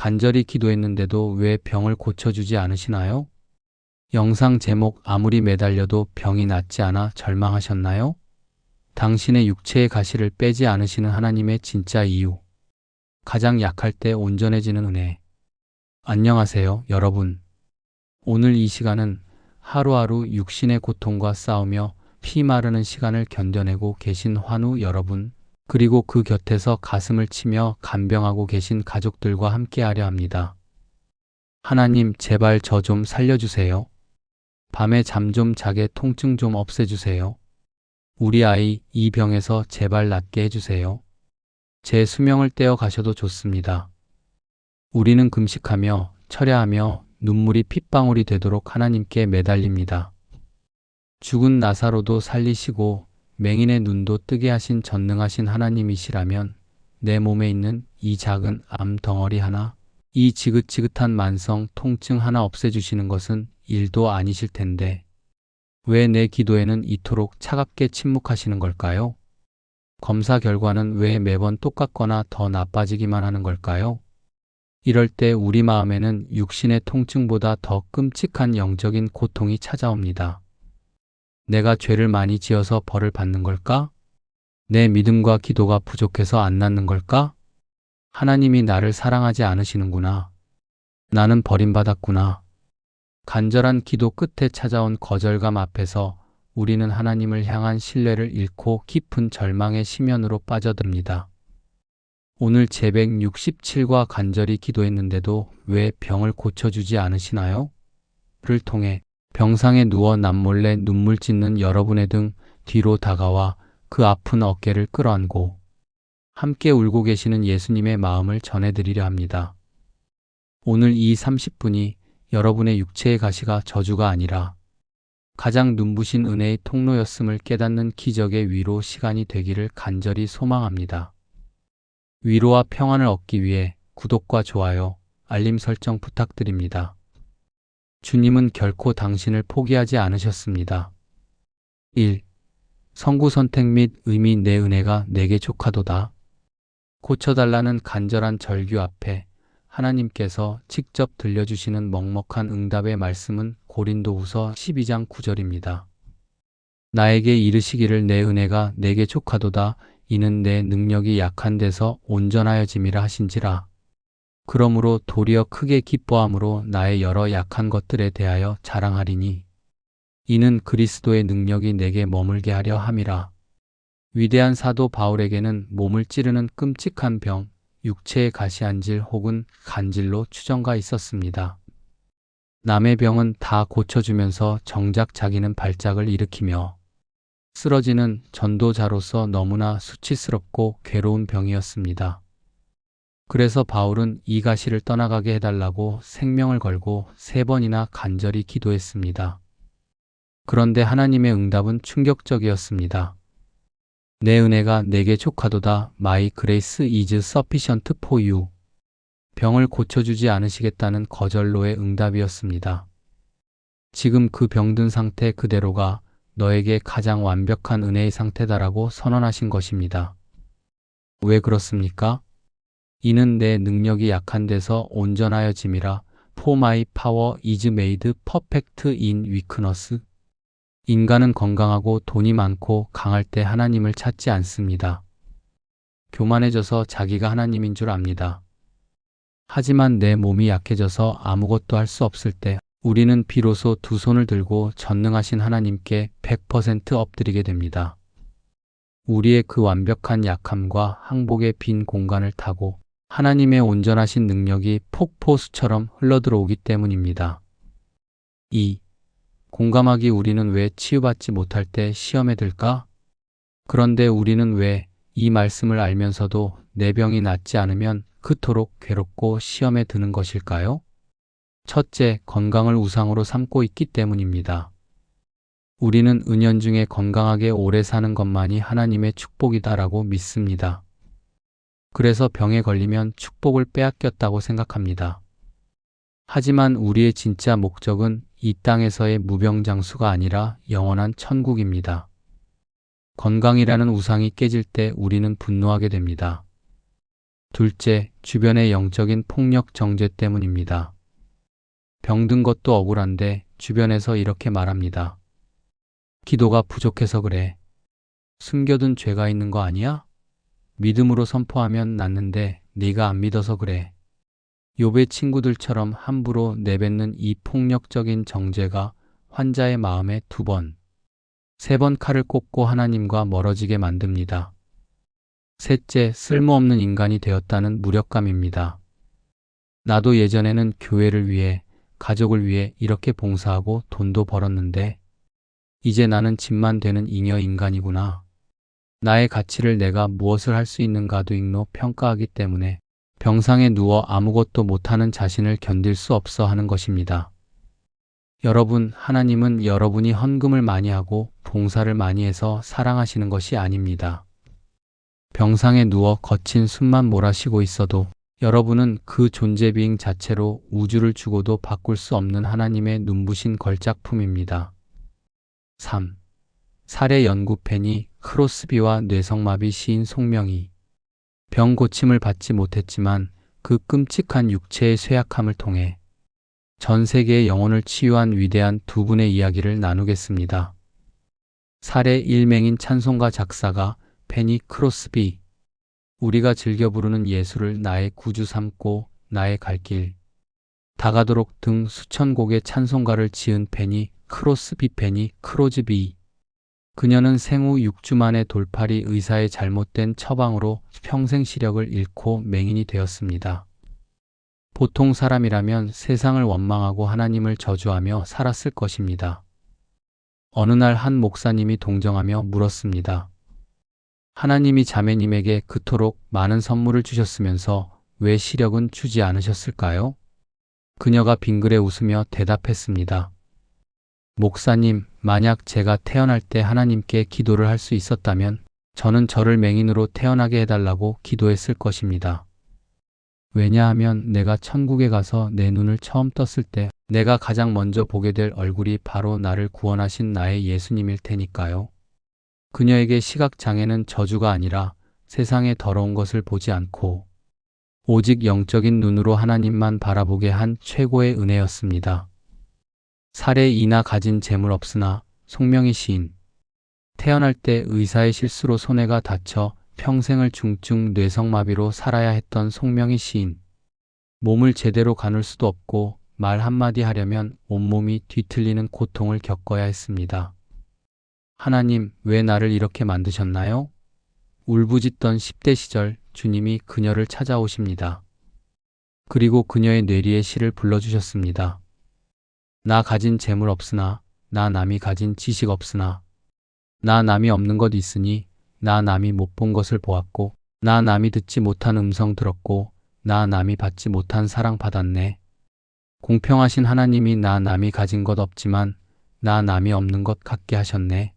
간절히 기도했는데도 왜 병을 고쳐주지 않으시나요? 영상 제목 아무리 매달려도 병이 낫지 않아 절망하셨나요? 당신의 육체의 가시를 빼지 않으시는 하나님의 진짜 이유. 가장 약할 때 온전해지는 은혜. 안녕하세요, 여러분. 오늘 이 시간은 하루하루 육신의 고통과 싸우며 피 마르는 시간을 견뎌내고 계신 환우 여러분, 그리고 그 곁에서 가슴을 치며 간병하고 계신 가족들과 함께하려 합니다. 하나님, 제발 저 좀 살려주세요. 밤에 잠 좀 자게 통증 좀 없애주세요. 우리 아이 이 병에서 제발 낫게 해주세요. 제 수명을 떼어 가셔도 좋습니다. 우리는 금식하며 철야하며 눈물이 핏방울이 되도록 하나님께 매달립니다. 죽은 나사로도 살리시고 맹인의 눈도 뜨게 하신 전능하신 하나님이시라면 내 몸에 있는 이 작은 암 덩어리 하나, 이 지긋지긋한 만성 통증 하나 없애주시는 것은 일도 아니실 텐데 왜 내 기도에는 이토록 차갑게 침묵하시는 걸까요? 검사 결과는 왜 매번 똑같거나 더 나빠지기만 하는 걸까요? 이럴 때 우리 마음에는 육신의 통증보다 더 끔찍한 영적인 고통이 찾아옵니다. 내가 죄를 많이 지어서 벌을 받는 걸까? 내 믿음과 기도가 부족해서 안 낫는 걸까? 하나님이 나를 사랑하지 않으시는구나. 나는 버림받았구나. 간절한 기도 끝에 찾아온 거절감 앞에서 우리는 하나님을 향한 신뢰를 잃고 깊은 절망의 심연으로 빠져듭니다. 오늘 제 167과 간절히 기도했는데도 왜 병을 고쳐주지 않으시나요? 를 통해 병상에 누워 남몰래 눈물 찢는 여러분의 등 뒤로 다가와 그 아픈 어깨를 끌어안고 함께 울고 계시는 예수님의 마음을 전해드리려 합니다. 오늘 이 30분이 여러분의 육체의 가시가 저주가 아니라 가장 눈부신 은혜의 통로였음을 깨닫는 기적의 위로 시간이 되기를 간절히 소망합니다. 위로와 평안을 얻기 위해 구독과 좋아요, 알림 설정 부탁드립니다. 주님은 결코 당신을 포기하지 않으셨습니다. 1. 선구 선택 및 의미 내 은혜가 내게 족하도다. 고쳐달라는 간절한 절규 앞에 하나님께서 직접 들려주시는 먹먹한 응답의 말씀은 고린도후서 12장 9절입니다. 나에게 이르시기를 내 은혜가 내게 족하도다. 이는 내 능력이 약한 데서 온전하여짐이라 하신지라. 그러므로 도리어 크게 기뻐함으로 나의 여러 약한 것들에 대하여 자랑하리니 이는 그리스도의 능력이 내게 머물게 하려 함이라. 위대한 사도 바울에게는 몸을 찌르는 끔찍한 병, 육체의 가시안질 혹은 간질로 추정가 있었습니다. 남의 병은 다 고쳐주면서 정작 자기는 발작을 일으키며 쓰러지는 전도자로서 너무나 수치스럽고 괴로운 병이었습니다. 그래서 바울은 이 가시를 떠나가게 해달라고 생명을 걸고 3번이나 간절히 기도했습니다. 그런데 하나님의 응답은 충격적이었습니다. 내 은혜가 내게 족하도다. My grace is sufficient for you. 병을 고쳐주지 않으시겠다는 거절로의 응답이었습니다. 지금 그 병든 상태 그대로가 너에게 가장 완벽한 은혜의 상태다라고 선언하신 것입니다. 왜 그렇습니까? 이는 내 능력이 약한 데서 온전하여짐이라. For my power is made perfect in weakness. 인간은 건강하고 돈이 많고 강할 때 하나님을 찾지 않습니다. 교만해져서 자기가 하나님인 줄 압니다. 하지만 내 몸이 약해져서 아무것도 할 수 없을 때 우리는 비로소 두 손을 들고 전능하신 하나님께 100% 엎드리게 됩니다. 우리의 그 완벽한 약함과 항복의 빈 공간을 타고 하나님의 온전하신 능력이 폭포수처럼 흘러들어오기 때문입니다. 2. 공감하기 우리는 왜 치유받지 못할 때 시험에 들까? 그런데 우리는 왜 이 말씀을 알면서도 내 병이 낫지 않으면 그토록 괴롭고 시험에 드는 것일까요? 첫째, 건강을 우상으로 삼고 있기 때문입니다. 우리는 은연중에 건강하게 오래 사는 것만이 하나님의 축복이다라고 믿습니다. 그래서 병에 걸리면 축복을 빼앗겼다고 생각합니다. 하지만 우리의 진짜 목적은 이 땅에서의 무병장수가 아니라 영원한 천국입니다. 건강이라는 우상이 깨질 때 우리는 분노하게 됩니다. 둘째, 주변의 영적인 폭력 정죄 때문입니다. 병든 것도 억울한데 주변에서 이렇게 말합니다. 기도가 부족해서 그래. 숨겨둔 죄가 있는 거 아니야? 믿음으로 선포하면 낫는데 네가 안 믿어서 그래. 욥의 친구들처럼 함부로 내뱉는 이 폭력적인 정죄가 환자의 마음에 2번, 3번 칼을 꽂고 하나님과 멀어지게 만듭니다. 셋째, 쓸모없는 인간이 되었다는 무력감입니다. 나도 예전에는 교회를 위해, 가족을 위해 이렇게 봉사하고 돈도 벌었는데 이제 나는 집만 되는 잉여 인간이구나. 나의 가치를 내가 무엇을 할 수 있는가도 익로 평가하기 때문에 병상에 누워 아무것도 못하는 자신을 견딜 수 없어 하는 것입니다. 여러분, 하나님은 여러분이 헌금을 많이 하고 봉사를 많이 해서 사랑하시는 것이 아닙니다. 병상에 누워 거친 숨만 몰아쉬고 있어도 여러분은 그 존재 비행 자체로 우주를 주고도 바꿀 수 없는 하나님의 눈부신 걸작품입니다. 3. 살해 연구 페니 크로스비와 뇌성마비 시인 송명희. 병 고침을 받지 못했지만 그 끔찍한 육체의 쇠약함을 통해 전 세계의 영혼을 치유한 위대한 2분의 이야기를 나누겠습니다. 살해 일맹인 찬송가 작사가 페니 크로스비. 우리가 즐겨 부르는 예수를 나의 구주 삼고 나의 갈 길 다가도록 등 수천 곡의 찬송가를 지은 페니 크로스비 페니 크로즈비. 그녀는 생후 6주 만에 돌팔이 의사의 잘못된 처방으로 평생 시력을 잃고 맹인이 되었습니다. 보통 사람이라면 세상을 원망하고 하나님을 저주하며 살았을 것입니다. 어느 날 한 목사님이 동정하며 물었습니다. 하나님이 자매님에게 그토록 많은 선물을 주셨으면서 왜 시력은 주지 않으셨을까요? 그녀가 빙그레 웃으며 대답했습니다. 목사님, 만약 제가 태어날 때 하나님께 기도를 할 수 있었다면 저는 저를 맹인으로 태어나게 해달라고 기도했을 것입니다. 왜냐하면 내가 천국에 가서 내 눈을 처음 떴을 때 내가 가장 먼저 보게 될 얼굴이 바로 나를 구원하신 나의 예수님일 테니까요. 그녀에게 시각장애는 저주가 아니라 세상의 더러운 것을 보지 않고 오직 영적인 눈으로 하나님만 바라보게 한 최고의 은혜였습니다. 살해 이나 가진 재물 없으나 송명희 시인. 태어날 때 의사의 실수로 손해가 다쳐 평생을 중증 뇌성마비로 살아야 했던 송명희 시인. 몸을 제대로 가눌 수도 없고 말 한마디 하려면 온몸이 뒤틀리는 고통을 겪어야 했습니다. 하나님, 왜 나를 이렇게 만드셨나요? 울부짖던 10대 시절 주님이 그녀를 찾아오십니다. 그리고 그녀의 뇌리에 시를 불러주셨습니다. 나 가진 재물 없으나, 나 남이 가진 지식 없으나, 나 남이 없는 것 있으니, 나 남이 못 본 것을 보았고, 나 남이 듣지 못한 음성 들었고, 나 남이 받지 못한 사랑 받았네. 공평하신 하나님이 나 남이 가진 것 없지만, 나 남이 없는 것 갖게 하셨네.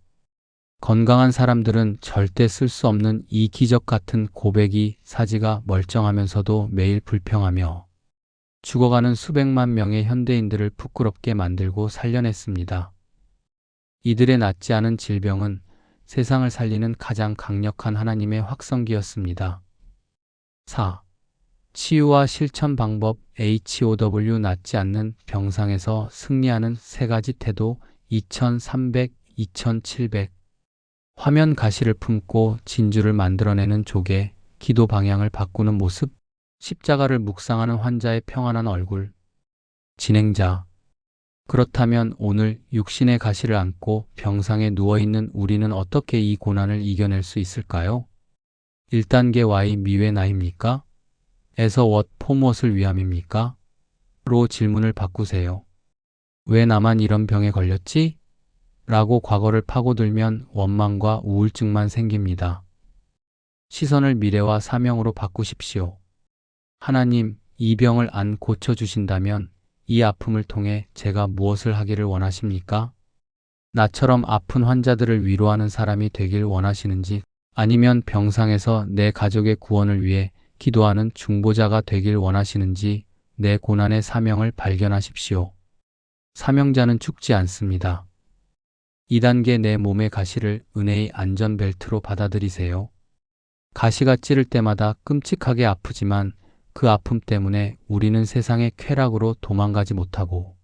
건강한 사람들은 절대 쓸 수 없는 이 기적 같은 고백이 사지가 멀쩡하면서도 매일 불평하며 죽어가는 수백만 명의 현대인들을 부끄럽게 만들고 살려냈습니다. 이들의 낫지 않은 질병은 세상을 살리는 가장 강력한 하나님의 확성기였습니다. 4. 치유와 실천 방법 HOW 낫지 않는 병상에서 승리하는 3가지 태도 2300, 2700. 화면 가시를 품고 진주를 만들어내는 조개, 기도 방향을 바꾸는 모습, 십자가를 묵상하는 환자의 평안한 얼굴. 진행자. 그렇다면 오늘 육신의 가시를 안고 병상에 누워있는 우리는 어떻게 이 고난을 이겨낼 수 있을까요? 1단계 Y 미왜 나입니까? 에서 what 포 무엇을 위함입니까? 로 질문을 바꾸세요. 왜 나만 이런 병에 걸렸지? 라고 과거를 파고들면 원망과 우울증만 생깁니다. 시선을 미래와 사명으로 바꾸십시오. 하나님, 이 병을 안 고쳐주신다면 이 아픔을 통해 제가 무엇을 하기를 원하십니까? 나처럼 아픈 환자들을 위로하는 사람이 되길 원하시는지 아니면 병상에서 내 가족의 구원을 위해 기도하는 중보자가 되길 원하시는지 내 고난의 사명을 발견하십시오. 사명자는 죽지 않습니다. 2단계 내 몸의 가시를 은혜의 안전벨트로 받아들이세요. 가시가 찌를 때마다 끔찍하게 아프지만 그 아픔 때문에 우리는 세상의 쾌락으로 도망가지 못하고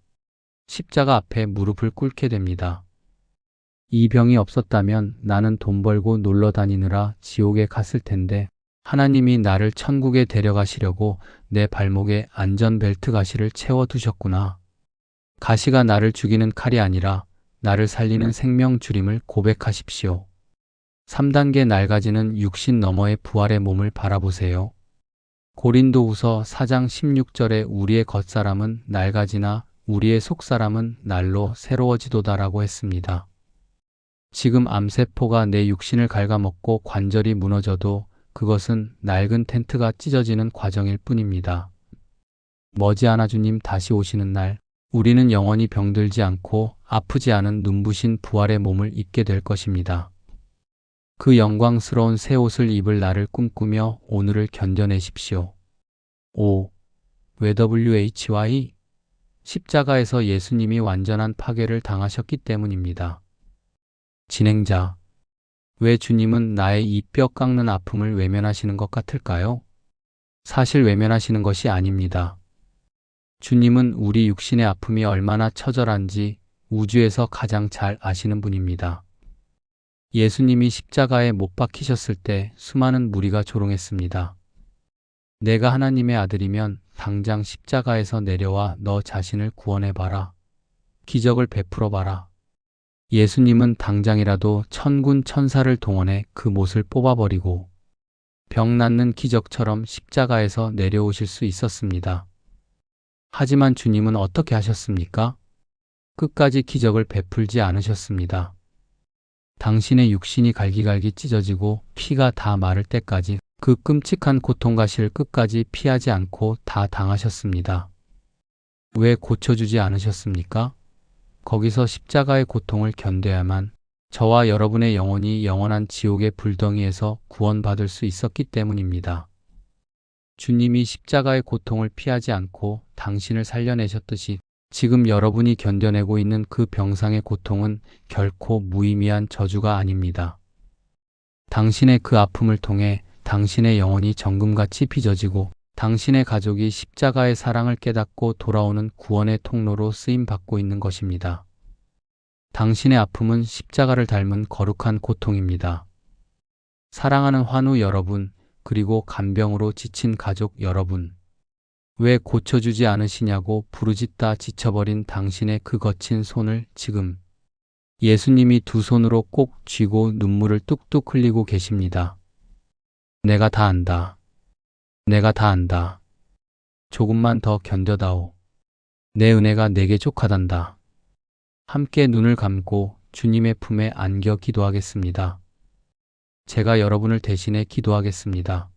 십자가 앞에 무릎을 꿇게 됩니다. 이 병이 없었다면 나는 돈 벌고 놀러 다니느라 지옥에 갔을 텐데 하나님이 나를 천국에 데려가시려고 내 발목에 안전벨트 가시를 채워두셨구나. 가시가 나를 죽이는 칼이 아니라 나를 살리는 생명줄임을 고백하십시오. 3단계 낡아지는 육신 너머의 부활의 몸을 바라보세요. 고린도후서 4장 16절에 우리의 겉사람은 낡아지나 우리의 속사람은 날로 새로워지도다라고 했습니다. 지금 암세포가 내 육신을 갉아먹고 관절이 무너져도 그것은 낡은 텐트가 찢어지는 과정일 뿐입니다. 머지않아 주님 다시 오시는 날 우리는 영원히 병들지 않고 아프지 않은 눈부신 부활의 몸을 입게 될 것입니다. 그 영광스러운 새 옷을 입을 날을 꿈꾸며 오늘을 견뎌내십시오. 5. WHY 십자가에서 예수님이 완전한 파괴를 당하셨기 때문입니다. 진행자 왜 주님은 나의 이 뼈 깎는 아픔을 외면하시는 것 같을까요? 사실 외면하시는 것이 아닙니다. 주님은 우리 육신의 아픔이 얼마나 처절한지 우주에서 가장 잘 아시는 분입니다. 예수님이 십자가에 못 박히셨을 때 수많은 무리가 조롱했습니다. 내가 하나님의 아들이면 당장 십자가에서 내려와 너 자신을 구원해봐라. 기적을 베풀어봐라. 예수님은 당장이라도 천군 천사를 동원해 그 못을 뽑아버리고 병 낫는 기적처럼 십자가에서 내려오실 수 있었습니다. 하지만 주님은 어떻게 하셨습니까? 끝까지 기적을 베풀지 않으셨습니다. 당신의 육신이 갈기갈기 찢어지고 피가 다 마를 때까지 그 끔찍한 고통과 시를 끝까지 피하지 않고 다 당하셨습니다. 왜 고쳐주지 않으셨습니까? 거기서 십자가의 고통을 견뎌야만 저와 여러분의 영혼이 영원한 지옥의 불덩이에서 구원받을 수 있었기 때문입니다. 주님이 십자가의 고통을 피하지 않고 당신을 살려내셨듯이 지금 여러분이 견뎌내고 있는 그 병상의 고통은 결코 무의미한 저주가 아닙니다. 당신의 그 아픔을 통해 당신의 영혼이 정금같이 빚어지고 당신의 가족이 십자가의 사랑을 깨닫고 돌아오는 구원의 통로로 쓰임받고 있는 것입니다. 당신의 아픔은 십자가를 닮은 거룩한 고통입니다. 사랑하는 환우 여러분, 그리고 간병으로 지친 가족 여러분, 왜 고쳐주지 않으시냐고 부르짖다 지쳐버린 당신의 그 거친 손을 지금 예수님이 두 손으로 꼭 쥐고 눈물을 뚝뚝 흘리고 계십니다. 내가 다 안다. 내가 다 안다. 조금만 더 견뎌다오. 내 은혜가 내게 족하단다. 함께 눈을 감고 주님의 품에 안겨 기도하겠습니다. 제가 여러분을 대신해 기도하겠습니다.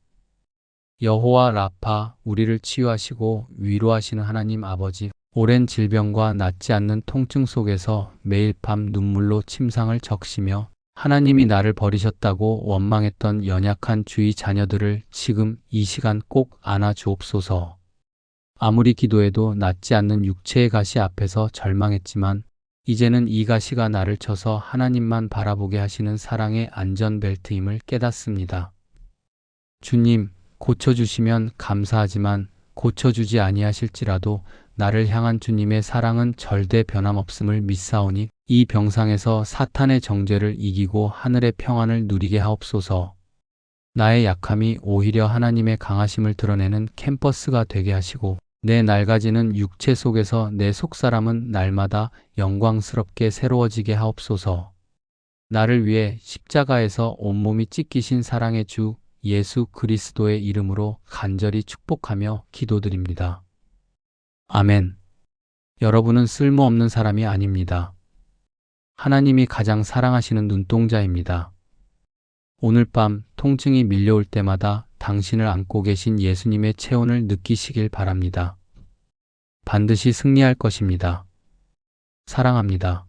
여호와 라파, 우리를 치유하시고 위로하시는 하나님 아버지, 오랜 질병과 낫지 않는 통증 속에서 매일 밤 눈물로 침상을 적시며 하나님이 나를 버리셨다고 원망했던 연약한 주의 자녀들을 지금 이 시간 꼭 안아주옵소서. 아무리 기도해도 낫지 않는 육체의 가시 앞에서 절망했지만 이제는 이 가시가 나를 쳐서 하나님만 바라보게 하시는 사랑의 안전벨트임을 깨닫습니다. 주님, 고쳐주시면 감사하지만 고쳐주지 아니하실지라도 나를 향한 주님의 사랑은 절대 변함없음을 믿사오니 이 병상에서 사탄의 정죄를 이기고 하늘의 평안을 누리게 하옵소서. 나의 약함이 오히려 하나님의 강하심을 드러내는 캠퍼스가 되게 하시고 내 낡아지는 육체 속에서 내 속사람은 날마다 영광스럽게 새로워지게 하옵소서. 나를 위해 십자가에서 온몸이 찢기신 사랑의 주 예수 그리스도의 이름으로 간절히 축복하며 기도드립니다. 아멘. 여러분은 쓸모없는 사람이 아닙니다. 하나님이 가장 사랑하시는 눈동자입니다. 오늘 밤 통증이 밀려올 때마다 당신을 안고 계신 예수님의 체온을 느끼시길 바랍니다. 반드시 승리할 것입니다. 사랑합니다.